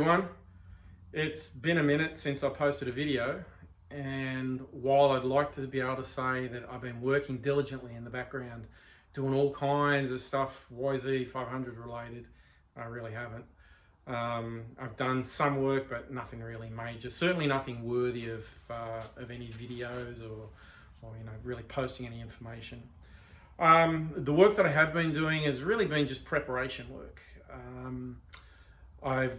everyone. It's been a minute since I posted a video, and while I'd like to be able to say that I've been working diligently in the background doing all kinds of stuff YZ500 related, I really haven't. I've done some work, but nothing really major. Certainly nothing worthy of any videos or really posting any information. The work that I have been doing has really been just preparation work. I've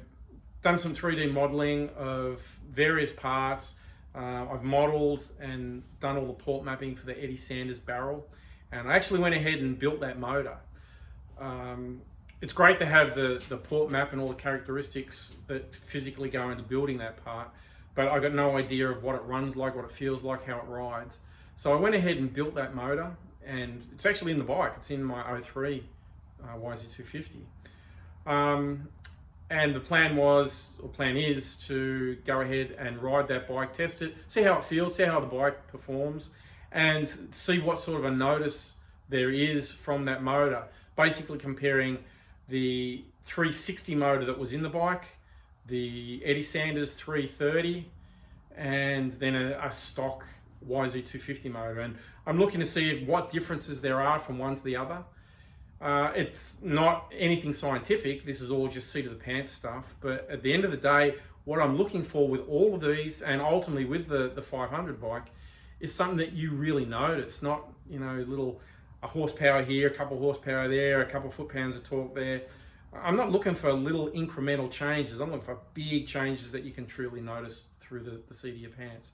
done some 3D modeling of various parts. I've modeled and done all the port mapping for the Eddie Sanders barrel, and I actually went ahead and built that motor. It's great to have the port map and all the characteristics that physically go into building that part, but I got no idea of what it runs like, what it feels like, how it rides. So I went ahead and built that motor, and it's actually in the bike. It's in my 03 YZ500. And the plan is to go ahead and ride that bike, test it, see how it feels, see how the bike performs, and see what sort of a notice there is from that motor. Basically comparing the 360 motor that was in the bike, the Eddie Sanders 330, and then a stock YZ500 motor. And I'm looking to see what differences there are from one to the other. It's not anything scientific, this is all just seat of the pants stuff, but at the end of the day, what I'm looking for with all of these, and ultimately with the 500 bike, is something that you really notice, not a horsepower here, a couple horsepower there, a couple foot-pounds of torque there. I'm not looking for little incremental changes, I'm looking for big changes that you can truly notice through the seat of your pants.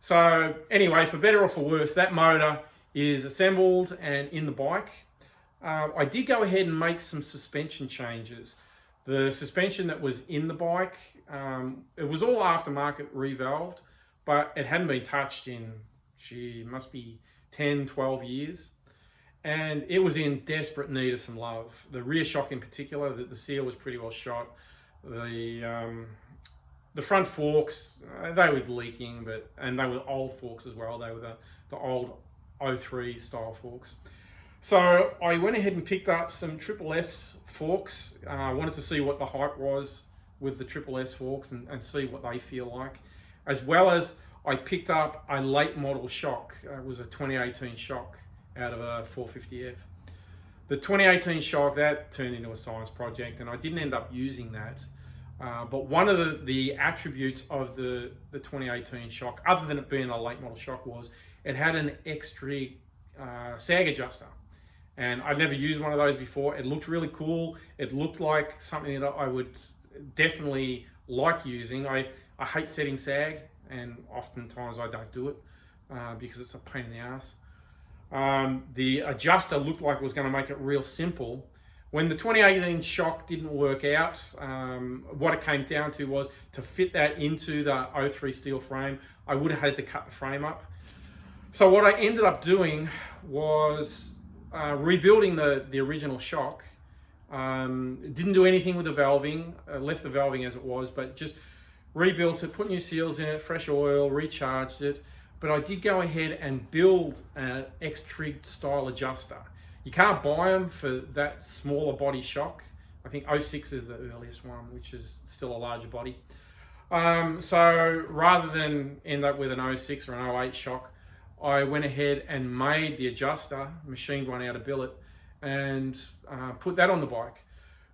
So anyway, for better or for worse, that motor is assembled and in the bike. I did go ahead and make some suspension changes. The suspension that was in the bike, it was all aftermarket revalved, but it hadn't been touched in, it must be 10, 12 years. And it was in desperate need of some love. The rear shock in particular, the seal was pretty well shot. The front forks, they were leaking, and they were old forks as well. They were the old 03 style forks. So I went ahead and picked up some S forks. I wanted to see what the hype was with the S forks and see what they feel like. As well as I picked up a late model shock. It was a 2018 shock out of a 450F. The 2018 shock, that turned into a science project, and I didn't end up using that. But one of the attributes of the 2018 shock, other than it being a late model shock, was it had an X-Trig sag adjuster. And I'd never used one of those before. It looked really cool. It looked like something that I would definitely like using. I hate setting sag, and oftentimes I don't do it because it's a pain in the ass. The adjuster looked like it was going to make it real simple. When the 2018 shock didn't work out, what it came down to was to fit that into the 03 steel frame, I would have had to cut the frame up. So what I ended up doing was rebuilding the original shock. Didn't do anything with the valving, left the valving as it was, but just rebuilt it, put new seals in it, fresh oil, recharged it. But I did go ahead and build an X-Trig style adjuster. You can't buy them for that smaller body shock. I think 06 is the earliest one, which is still a larger body. So rather than end up with an 06 or an 08 shock, I went ahead and made the adjuster, machined one out of billet, and put that on the bike.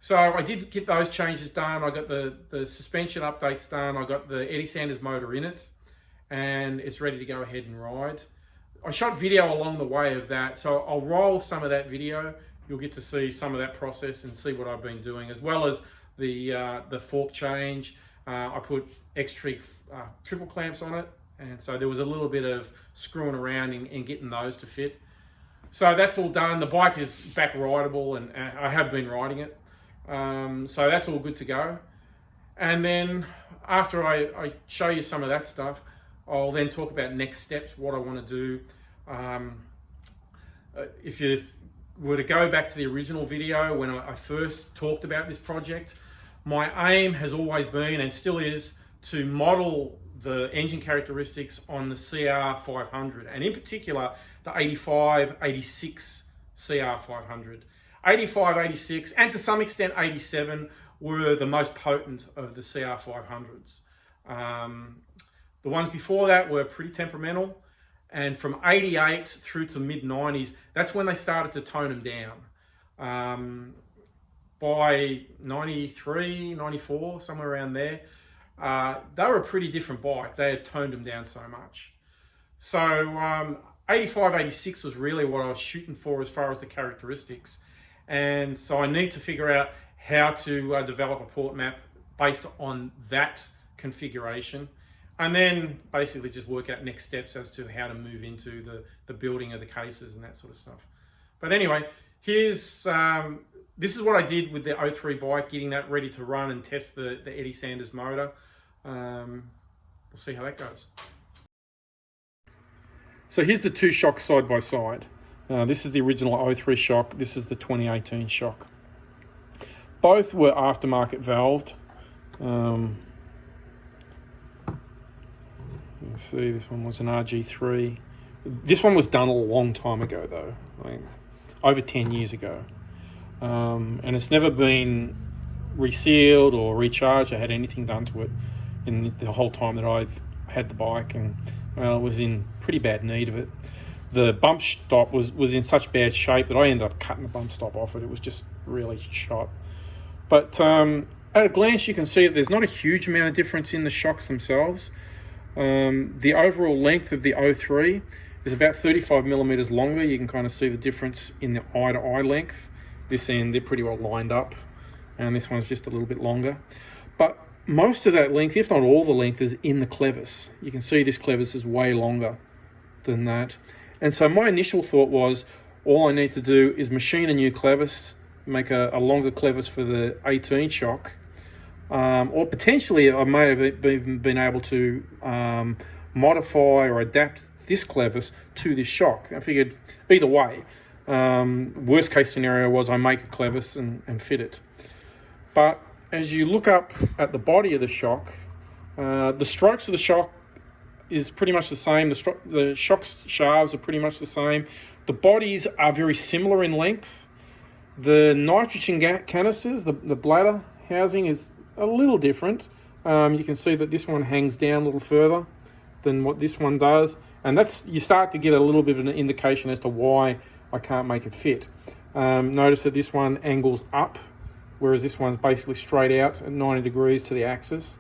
So I did get those changes done. I got the suspension updates done. I got the Eddie Sanders motor in it, and it's ready to go ahead and ride. I shot video along the way of that, so I'll roll some of that video. You'll get to see some of that process and see what I've been doing, as well as the fork change. I put X-Trig triple clamps on it, and so there was a little bit of screwing around in getting those to fit. So that's all done. The bike is back rideable, and I have been riding it. So that's all good to go. And then after I show you some of that stuff, I'll then talk about next steps, what I want to do. If you were to go back to the original video when I first talked about this project, my aim has always been, and still is, to model the engine characteristics on the CR500, and in particular the 85-86 CR500. 85, 86, and to some extent 87 were the most potent of the CR500s. The ones before that were pretty temperamental, and from 88 through to mid-90s, that's when they started to tone them down. By 93, 94, somewhere around there, they were a pretty different bike. They had toned them down so much. So 85, 86 was really what I was shooting for as far as the characteristics. And so I need to figure out how to develop a port map based on that configuration, and then basically just work out next steps as to how to move into the building of the cases and that sort of stuff. But anyway, here's this is what I did with the 03 bike, getting that ready to run and test the Eddie Sanders motor. We'll see how that goes. So here's the two shocks side by side. This is the original 03 shock. This is the 2018 shock. Both were aftermarket valved. You can see this one was an RG3. This one was done a long time ago though, like over 10 years ago. And it's never been resealed or recharged or had anything done to it in the whole time that I've had the bike, and well, it was in pretty bad need of it. The bump stop was in such bad shape that I ended up cutting the bump stop off it. It was just really shot. But at a glance, you can see that there's not a huge amount of difference in the shocks themselves. The overall length of the 03 is about 35 millimeters longer. You can kind of see the difference in the eye-to-eye length. This end, they're pretty well lined up, and this one's just a little bit longer. But most of that length, if not all the length, is in the clevis. You can see this clevis is way longer than that. And so my initial thought was, all I need to do is machine a new clevis, make a longer clevis for the 18 shock, or potentially I may have even been able to modify or adapt this clevis to this shock. I figured either way, worst case scenario was I make a clevis and fit it. But as you look up at the body of the shock, the strokes of the shock is pretty much the same. The shock shafts are pretty much the same. The bodies are very similar in length. The nitrogen canisters, the bladder housing is a little different. You can see that this one hangs down a little further than what this one does. And you start to get a little bit of an indication as to why I can't make it fit. Notice that this one angles up, whereas this one's basically straight out at 90 degrees to the axis.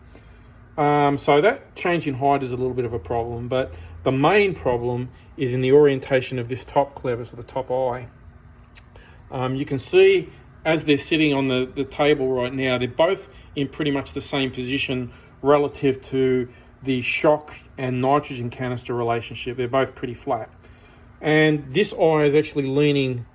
So that change in height is a little bit of a problem, but the main problem is in the orientation of this top clevis, or the top eye. You can see as they're sitting on the table right now, they're both in pretty much the same position relative to the shock and nitrogen canister relationship. They're both pretty flat. And this eye is actually leaning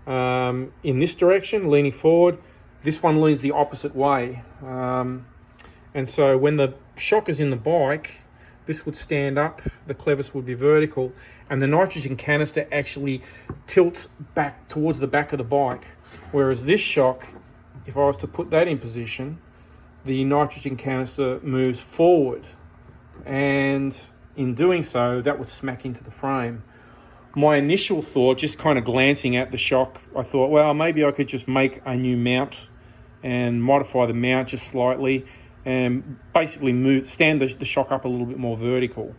in this direction, leaning forward. This one leans the opposite way. And so when the shock is in the bike, this would stand up, the clevis would be vertical, and the nitrogen canister actually tilts back towards the back of the bike. Whereas this shock, if I was to put that in position, the nitrogen canister moves forward. And in doing so, that would smack into the frame. My initial thought, just kind of glancing at the shock, I thought, well, maybe I could just make a new mount and modify the mount just slightly and basically stand the shock up a little bit more vertical.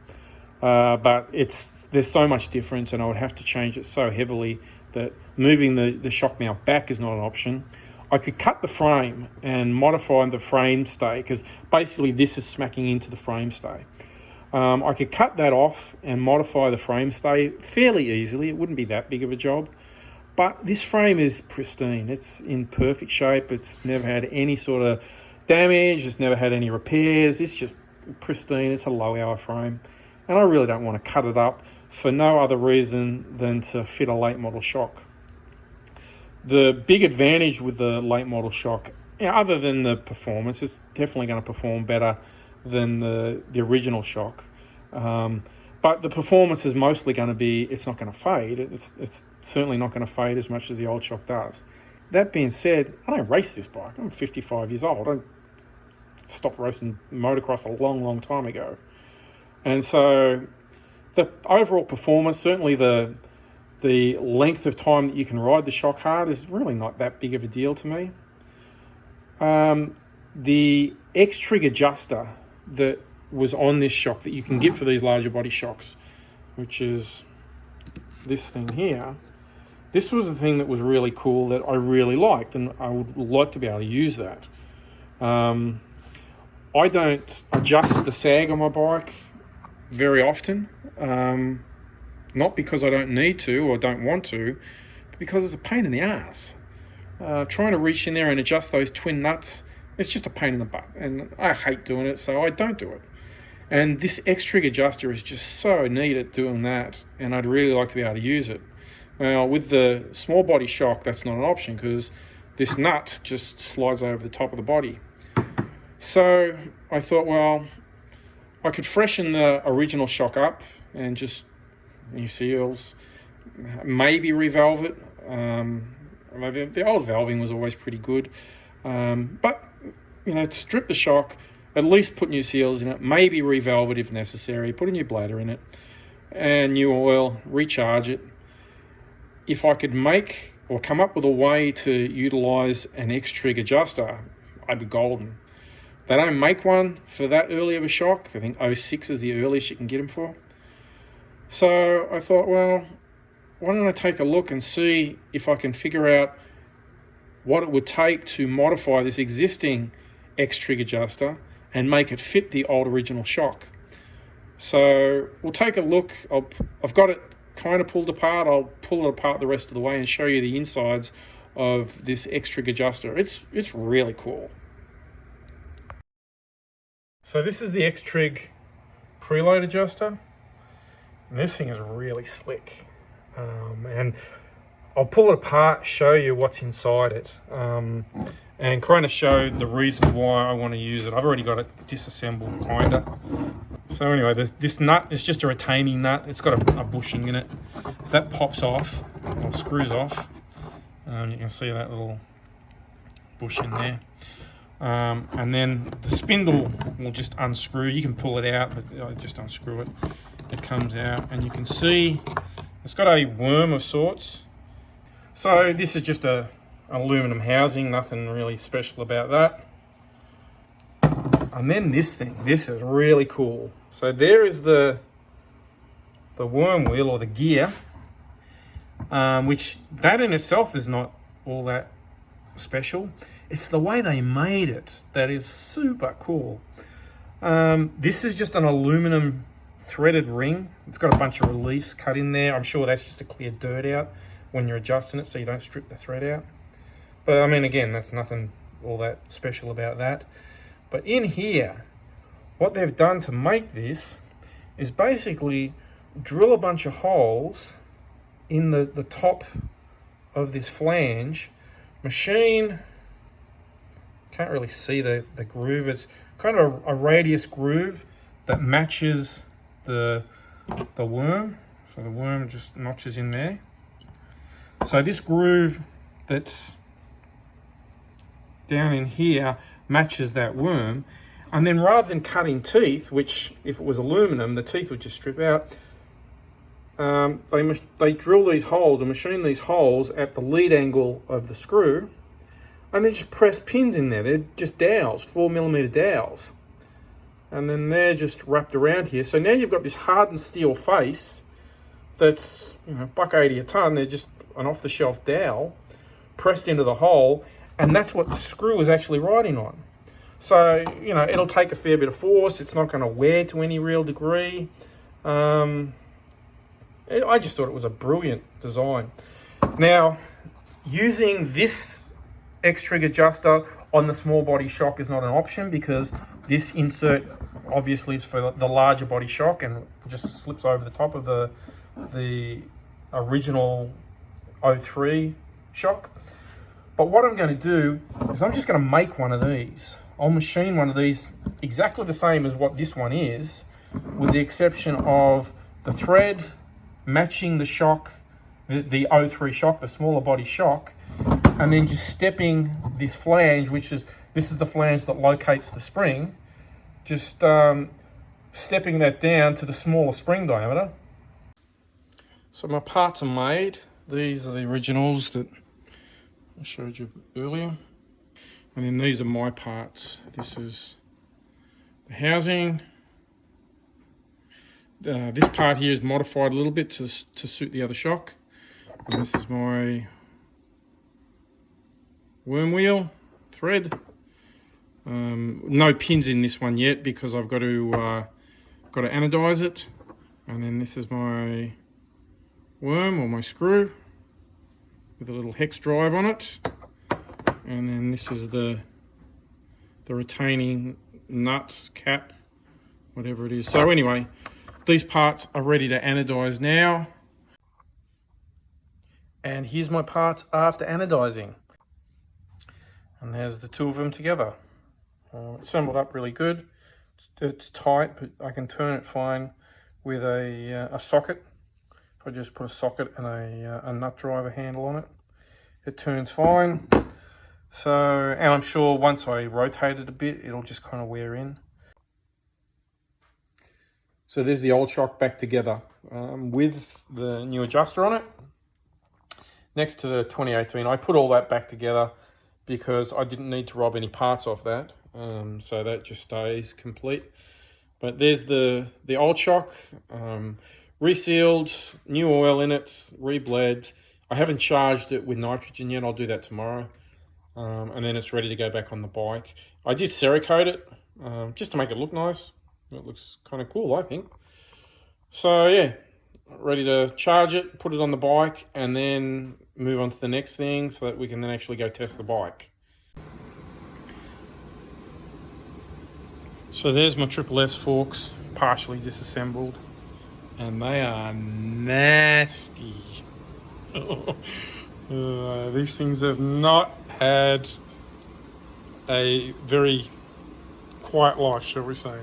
But there's so much difference, and I would have to change it so heavily that moving the shock mount back is not an option. I could cut the frame and modify the frame stay, because basically this is smacking into the frame stay. I could cut that off and modify the frame stay fairly easily. It wouldn't be that big of a job. But this frame is pristine. It's in perfect shape. It's never had any sort of damage. It's never had any repairs. It's just pristine. It's a low hour frame. And I really don't want to cut it up for no other reason than to fit a late model shock. The big advantage with the late model shock, other than the performance, it's definitely going to perform better than the original shock. But the performance is mostly going to be, it's not going to fade. It's certainly not going to fade as much as the old shock does. That being said, I don't race this bike. I'm 55 years old. I stopped racing motocross a long, long time ago. And so the overall performance, certainly the length of time that you can ride the shock hard, is really not that big of a deal to me. the X-Trig adjuster that was on this shock that you can get for these larger body shocks, which is this thing here, this was the thing that was really cool that I really liked, and I would like to be able to use that. I don't adjust the sag on my bike very often, not because I don't need to or don't want to, but because it's a pain in the ass. Trying to reach in there and adjust those twin nuts, it's just a pain in the butt, and I hate doing it, so I don't do it. And this X-Trig adjuster is just so neat at doing that, and I'd really like to be able to use it. Now, with the small body shock, that's not an option because this nut just slides over the top of the body. So I thought, well, I could freshen the original shock up and just new seals, maybe revalve it. The old valving was always pretty good, but you know, to strip the shock, at least put new seals in it, maybe revalve it if necessary, put a new bladder in it, and new oil, recharge it. If I could make or come up with a way to utilize an X-Trig adjuster, I'd be golden. They don't make one for that early of a shock. I think 06 is the earliest you can get them for. So I thought, well, why don't I take a look and see if I can figure out what it would take to modify this existing X-Trig adjuster and make it fit the old original shock. So we'll take a look. I've got it kind of pulled apart. I'll pull it apart the rest of the way and show you the insides of this X-Trig adjuster. It's really cool. So this is the X-Trig preload adjuster, and this thing is really slick. And I'll pull it apart, show you what's inside it, and kind of show the reason why I want to use it. I've already got it disassembled, kinda. So anyway, this nut is just a retaining nut. It's got a bushing in it. That pops off, or screws off. You can see that little bush in there. And then the spindle will just unscrew. You can pull it out, but I just unscrew it. It comes out, and you can see it's got a worm of sorts. So this is just an aluminum housing, nothing really special about that. And then this is really cool. So there is the worm wheel, or the gear, which that in itself is not all that special. It's the way they made it that is super cool. This is just an aluminum threaded ring. It's got a bunch of reliefs cut in there. I'm sure that's just to clear dirt out when you're adjusting it so you don't strip the thread out. But I mean, again, that's nothing all that special about that. But in here, what they've done to make this is basically drill a bunch of holes in the top of this flange, machine, can't really see the groove, it's kind of a radius groove that matches the worm. So the worm just notches in there. So this groove that's down in here matches that worm, and then rather than cutting teeth, which if it was aluminum the teeth would just strip out, they drill these holes and machine these holes at the lead angle of the screw, and then just press pins in there. They're just dowels, 4mm dowels, and then they're just wrapped around here. So now you've got this hardened steel face that's, you know, $1.80 a ton. They're just an off-the-shelf dowel pressed into the hole, and that's what the screw is actually riding on. So, you know, it'll take a fair bit of force. It's not going to wear to any real degree. I just thought it was a brilliant design. Now, using this X-Trig adjuster on the small body shock is not an option, because this insert obviously is for the larger body shock and just slips over the top of the original 03 shock. But what I'm going to do is I'm just going to make one of these. I'll machine one of these exactly the same as what this one is, with the exception of the thread matching the shock, the 03 shock, the smaller body shock, and then just stepping this flange, this is the flange that locates the spring, just stepping that down to the smaller spring diameter. So my parts are made. These are the originals that I showed you earlier. And then these are my parts. This is the housing. This part here is modified a little bit to suit the other shock. And this is my worm wheel thread. No pins in this one yet because I've got to anodize it. And then this is my worm or my screw with a little hex drive on it. And then this is the retaining nut cap, whatever it is. So anyway, these parts are ready to anodize now. And here's my parts after anodizing. And there's the two of them together. Assembled up really good. It's tight, but I can turn it fine with a socket. If I just put a socket and a nut driver handle on it, it turns fine. So, and I'm sure once I rotate it a bit, it'll just kind of wear in. So there's the old shock back together with the new adjuster on it. Next to the 2018, I put all that back together because I didn't need to rob any parts off that. So that just stays complete. But there's the old shock, resealed, new oil in it, rebled. I haven't charged it with nitrogen yet. I'll do that tomorrow. And then it's ready to go back on the bike. I did Cerakote it just to make it look nice. It looks kind of cool, I think. So yeah, ready to charge it, put it on the bike, and then move on to the next thing so that we can then actually go test the bike. So there's my Triple S forks, partially disassembled, and they are nasty. These things have not had a very quiet life, shall we say.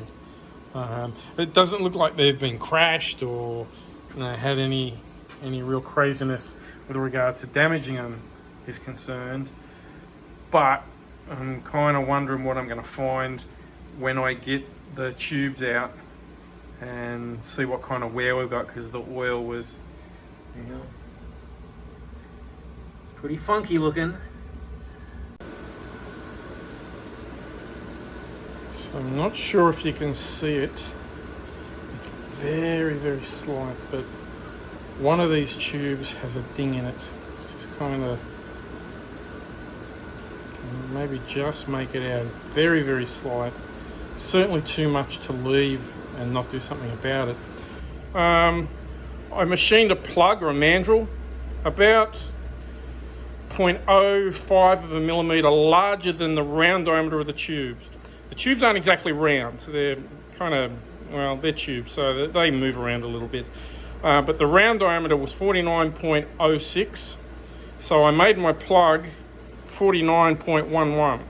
It doesn't look like they've been crashed or had any real craziness with regards to damaging them is concerned. But I'm kind of wondering what I'm going to find when I get the tubes out and see what kind of wear we've got, because the oil was, pretty funky looking. So I'm not sure if you can see it. It's very, very slight, but one of these tubes has a ding in it, which is kind of, maybe just make it out. It's very, very slight. Certainly too much to leave and not do something about it. I machined a plug or a mandrel about 0.05 of a millimetre larger than the round diameter of the tubes. The tubes aren't exactly round, so they're kind of, well, they're tubes, so they move around a little bit. But the round diameter was 49.06, so I made my plug 49.11.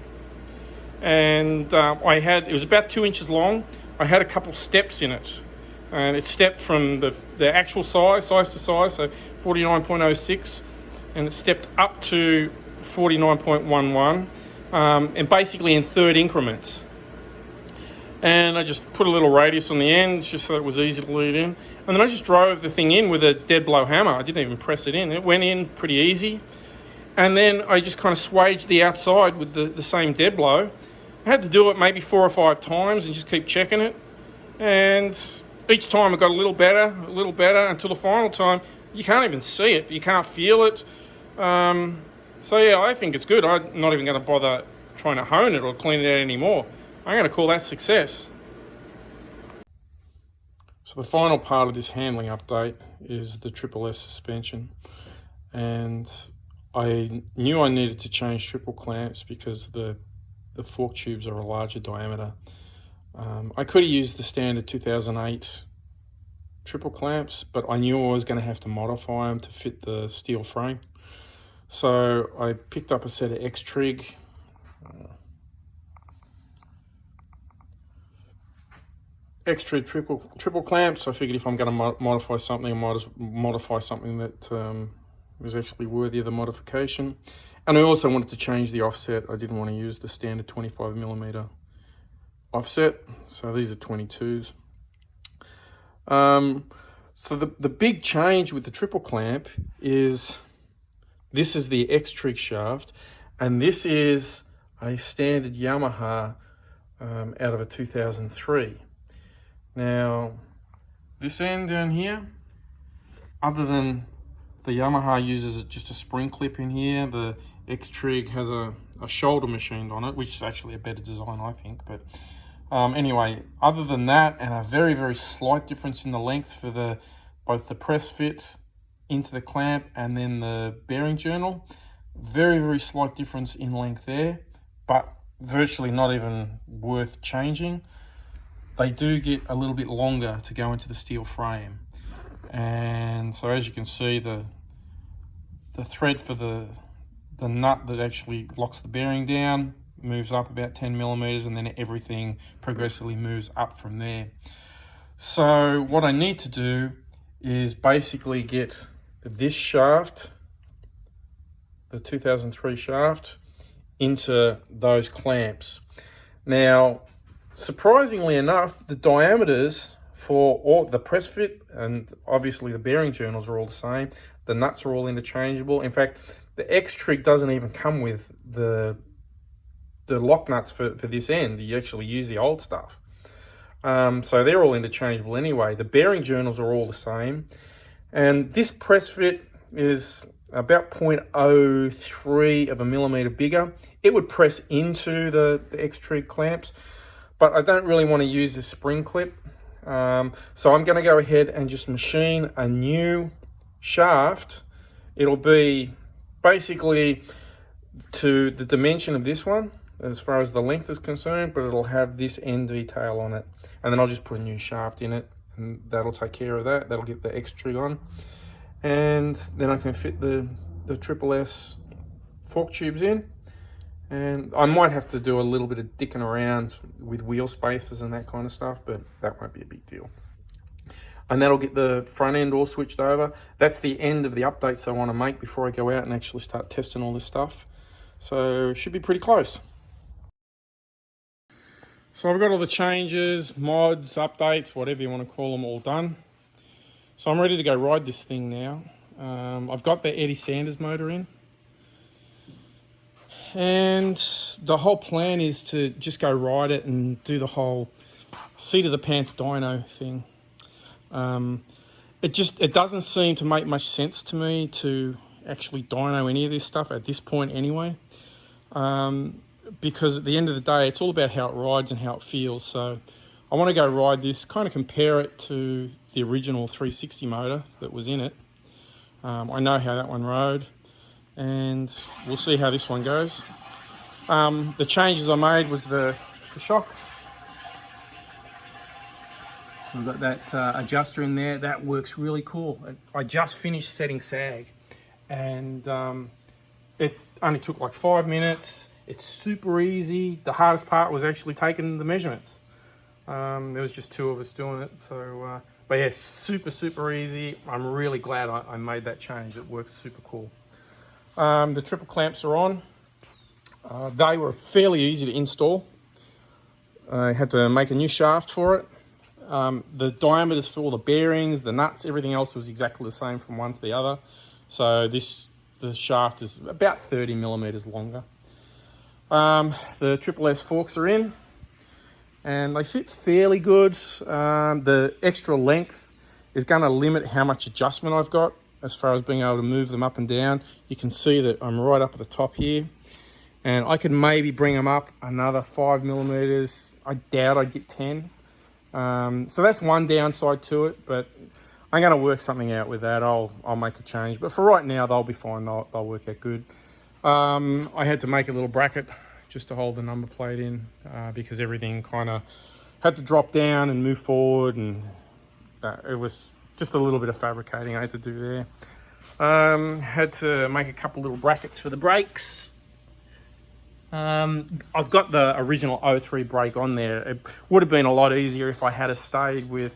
And it was about 2 inches long. I had a couple steps in it, and it stepped from the actual size to size, so 49.06, and it stepped up to 49.11, and basically in third increments. And I just put a little radius on the end just so that it was easy to lead in. And then I just drove the thing in with a dead blow hammer. I didn't even press it in. It went in pretty easy. And then I just kind of swaged the outside with the same dead blow. I had to do it maybe 4 or 5 times and just keep checking it. And each time it got a little better, until the final time, you can't even see it. You can't feel it. So yeah, I think it's good. I'm not even going to bother trying to hone it or clean it out anymore. I'm going to call that success. So the final part of this handling update is the Triple S suspension. And I knew I needed to change triple clamps because the fork tubes are a larger diameter. I could have used the standard 2008 triple clamps, but I knew I was going to have to modify them to fit the steel frame. So I picked up a set of X-Trig. X-Trig triple clamps. I figured if I'm going to modify something, I might as well modify something that was actually worthy of the modification. And I also wanted to change the offset. I didn't want to use the standard 25mm offset. So these are 22s. So the big change with the triple clamp is this is the X-Trig shaft, and this is a standard Yamaha out of a 2003. Now, this end down here, other than the Yamaha uses just a spring clip in here, the X-Trig has a shoulder machined on it, which is actually a better design, I think. But anyway, other than that, and a very, very slight difference in the length for both the press fit into the clamp and then the bearing journal, very, very slight difference in length there, but virtually not even worth changing. They do get a little bit longer to go into the steel frame. And so as you can see, the thread for the nut that actually locks the bearing down moves up about 10 millimeters, and then everything progressively moves up from there. So what I need to do is basically get this shaft, the 2003 shaft, into those clamps. Now, surprisingly enough, the diameters for all the press fit, and obviously the bearing journals are all the same. The nuts are all interchangeable. In fact, the X-Trig doesn't even come with the lock nuts for this end. You actually use the old stuff. So they're all interchangeable anyway. The bearing journals are all the same. And this press fit is about 0.03 of a millimeter bigger. It would press into the X-Trig clamps, but I don't really want to use this spring clip. So I'm going to go ahead and just machine a new shaft. It'll be basically to the dimension of this one as far as the length is concerned, but it'll have this end detail on it. And then I'll just put a new shaft in it, and that'll take care of that. That'll get the X-Trig on. And then I can fit the Triple S fork tubes in. And I might have to do a little bit of dicking around with wheel spacers and that kind of stuff, but that won't be a big deal. And that'll get the front end all switched over. That's the end of the updates I want to make before I go out and actually start testing all this stuff. So it should be pretty close. So I've got all the changes, mods, updates, whatever you want to call them, all done. So I'm ready to go ride this thing now. I've got the Eddie Sanders motor in. And the whole plan is to just go ride it and do the whole seat of the pants dyno thing. It doesn't seem to make much sense to me to actually dyno any of this stuff at this point anyway. Because at the end of the day, it's all about how it rides and how it feels. So I want to go ride this, kind of compare it to the original 360 motor that was in it. I know how that one rode, and we'll see how this one goes. The changes I made was the shock. We've got that adjuster in there. That works really cool. I just finished setting sag, and it only took like 5 minutes. It's super easy. The hardest part was actually taking the measurements. There was just 2 of us doing it. So, but yeah, super easy. I'm really glad I made that change. It works super cool. The triple clamps are on. They were fairly easy to install. I had to make a new shaft for it. The diameters for all the bearings, the nuts, everything else was exactly the same from one to the other. So the shaft is about 30 millimeters longer. The Triple S forks are in, and they fit fairly good. The extra length is going to limit how much adjustment I've got as far as being able to move them up and down. You can see that I'm right up at the top here, and I could maybe bring them up another 5 millimeters. I doubt I'd get 10. So that's one downside to it, but I'm going to work something out with that. I'll make a change, but for right now, they'll be fine. They'll work out good. I had to make a little bracket just to hold the number plate in, because everything kind of had to drop down and move forward, and it was just a little bit of fabricating I had to do there. Had to make a couple little brackets for the brakes. I've got the original 03 brake on there. It would have been a lot easier if I had stayed with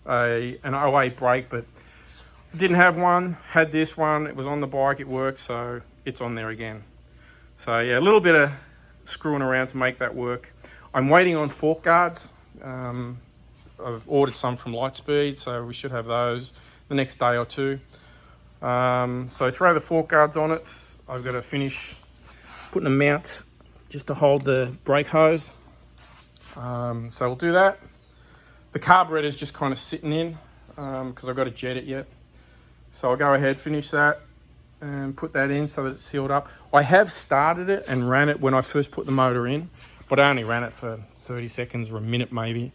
an 08 brake, but I didn't have one. Had this one. It was on the bike. It worked, so it's on there again. So yeah, a little bit of screwing around to make that work. I'm waiting on fork guards. I've ordered some from Lightspeed, so we should have those the next day or two. So throw the fork guards on it. I've got to finish putting a mount just to hold the brake hose. So we'll do that. The carburetor is just kind of sitting in because I've got to jet it yet. So I'll go ahead, finish that and put that in so that it's sealed up. I have started it and ran it when I first put the motor in, but I only ran it for 30 seconds or a minute maybe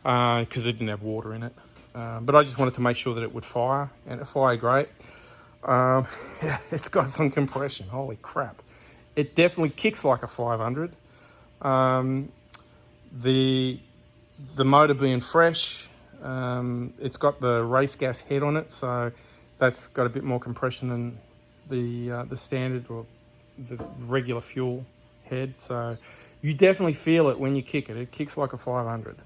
because it didn't have water in it. But I just wanted to make sure that it would fire, and it fired great. Yeah, it's got some compression, holy crap. It definitely kicks like a 500. The motor being fresh, it's got the race gas head on it, so that's got a bit more compression than the standard or the regular fuel head. So you definitely feel it when you kick it. It kicks like a 500.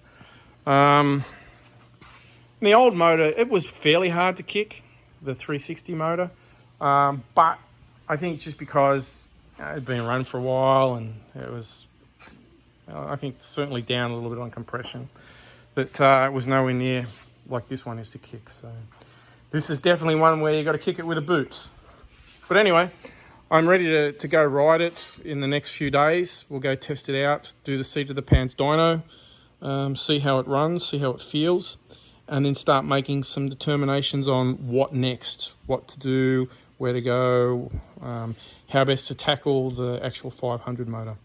The old motor, it was fairly hard to kick, the 360 motor, but I think just because it had been run for a while and it was, I think certainly down a little bit on compression, but it was nowhere near like this one is to kick. So this is definitely one where you got to kick it with a boot. But anyway, I'm ready to go ride it in the next few days. We'll go test it out, do the seat of the pants dyno, see how it runs, see how it feels, and then start making some determinations on what next, what to do, where to go, how best to tackle the actual 500 motor.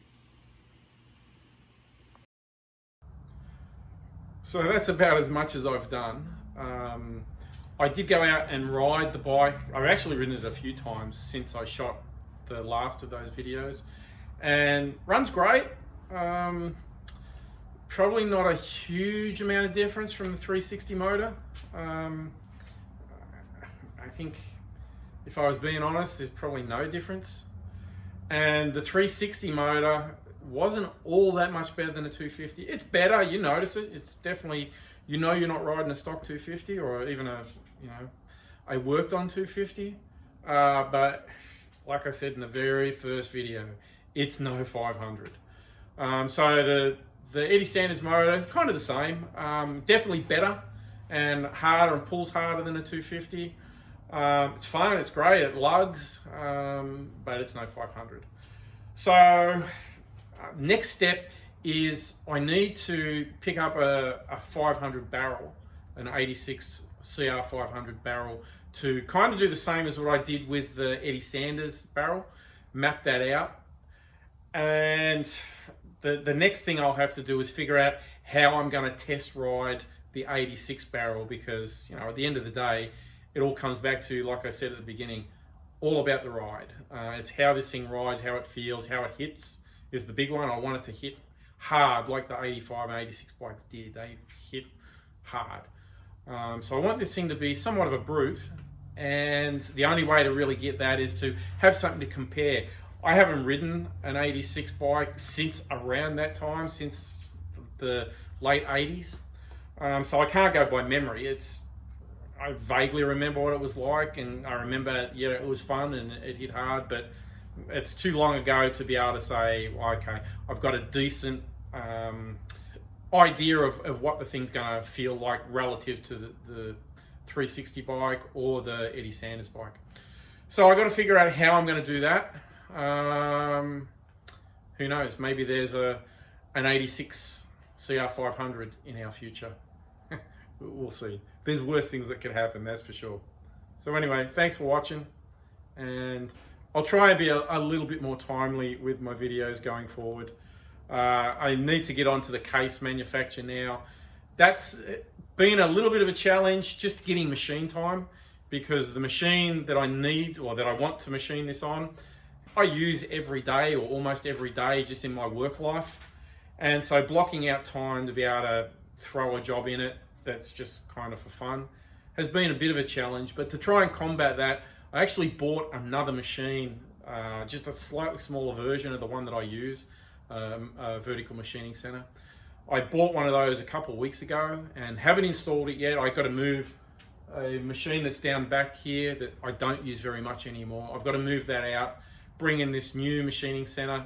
So that's about as much as I've done. I did go out and ride the bike. I've actually ridden it a few times since I shot the last of those videos, and runs great. Probably not a huge amount of difference from the 360 motor. I think if I was being honest, there's probably no difference. And the 360 motor wasn't all that much better than a 250. It's better, you notice it. It's definitely, you know, you're not riding a stock 250 or even a, you know, I worked on 250. But like I said in the very first video, it's no 500. So the Eddie Sanders motor, kind of the same, definitely better and harder and pulls harder than a 250. It's fun, it's great, it lugs, but it's no 500. So next step is I need to pick up a 500 barrel, an 86 CR500 barrel, to kind of do the same as what I did with the Eddie Sanders barrel, map that out. And the next thing I'll have to do is figure out how I'm going to test ride the 86 barrel, because, you know, at the end of the day, it all comes back to, like I said at the beginning, all about the ride. It's how this thing rides, how it feels, how it hits is the big one. I want it to hit hard like the 85 and 86 bikes did. They hit hard. So I want this thing to be somewhat of a brute, and the only way to really get that is to have something to compare. I haven't ridden an 86 bike since around that time, since the late 80s. So I can't go by memory. I vaguely remember what it was like, and I remember, yeah, it was fun and it hit hard, but it's too long ago to be able to say, well, okay, I've got a decent idea of what the thing's going to feel like relative to the 360 bike or the Eddie Sanders bike. So I got to figure out how I'm going to do that. Who knows? Maybe there's an 86 CR500 in our future. We'll see. There's worse things that could happen, that's for sure. So anyway, thanks for watching, and I'll try and be a little bit more timely with my videos going forward. I need to get onto the case manufacture now. That's been a little bit of a challenge, just getting machine time, because the machine that I need, or that I want to machine this on, I use every day or almost every day just in my work life. And so blocking out time to be able to throw a job in it that's just kind of for fun has been a bit of a challenge. But to try and combat that, I actually bought another machine, just a slightly smaller version of the one that I use, a vertical machining center. I bought one of those a couple of weeks ago and haven't installed it yet. I've got to move a machine that's down back here that I don't use very much anymore. I've got to move that out, bring in this new machining center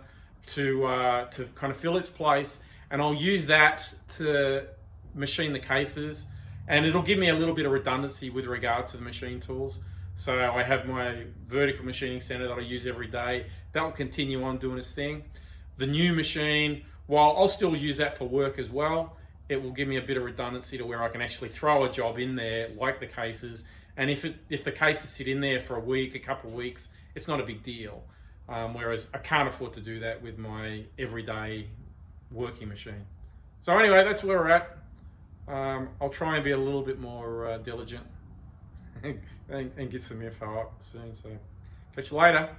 to kind of fill its place, and I'll use that to machine the cases, and it'll give me a little bit of redundancy with regards to the machine tools. So I have my vertical machining center that I use every day. That will continue on doing its thing. the new machine, while I'll still use that for work as well, it will give me a bit of redundancy to where I can actually throw a job in there, like the cases. And if the cases sit in there for a week, a couple of weeks, it's not a big deal. Whereas I can't afford to do that with my everyday working machine. So anyway, that's where we're at. I'll try and be a little bit more diligent and get some info up soon. So catch you later.